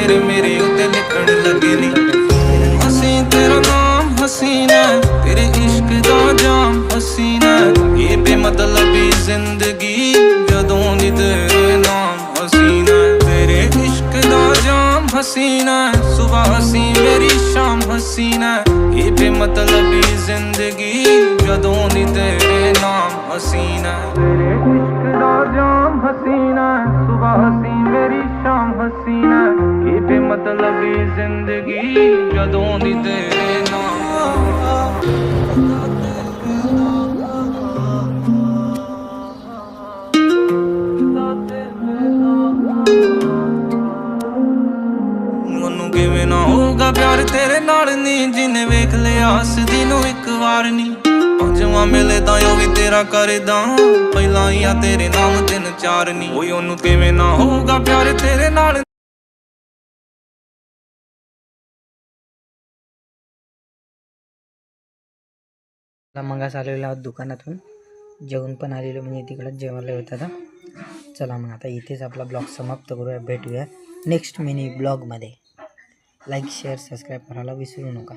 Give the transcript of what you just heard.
तेरे मेरे उत्ते लिखण लगे नी। हसी तेरा नाम हसीना, तेरे इश्क दा जाम हसीना, ये बेमतलबी जिंदगी जदों दी तेरे नाम हसीना। तेरे इश्क दा जाम हसीना, सुबह हसी मेरी शाम हसीना, ये बेमतलबी जिंदगी जदों दी तेरे नाम हसीना। तेरे इश्क दा जाम हसीना, सुबह हसी मेरी शाम हसीना, ये बेमतलबी जिंदगी जदों दी तेरे नाम। ਕਿਵੇਂ ਨਾ ਹੋਊਗਾ ਪਿਆਰ ਤੇਰੇ ਨਾਲ ਨੀ, ਜਿਨੇ ਵੇਖ ਲਿਆ ਹੱਸਦੀ ਨੂੰ ਇੱਕ ਵਾਰ ਨੀ। ਪੰਜਵਾਂ ਮਿਲੇ ਤਾਂ ਉਹ ਵੀ ਤੇਰਾ ਕਰਦਾ, ਪਹਿਲਾਂ ਹੀ ਆ ਤੇਰੇ ਨਾਮ 3-4 ਨੀ। ਓਏ ਉਹਨੂੰ ਕਿਵੇਂ ਨਾ ਹੋਊਗਾ ਪਿਆਰ ਤੇਰੇ ਨਾਲ। मगास आलेलो आहोत दुकानातून, जेवण पण आलेलो, म्हणजे तिकडंच जेवायला होता. चला मग आता इथेच आपला ब्लॉग समाप्त करूया. भेटूया नेक्स्ट मिनी ब्लॉगमध्ये. लाईक शेअर सबस्क्राईब करायला विसरू नका.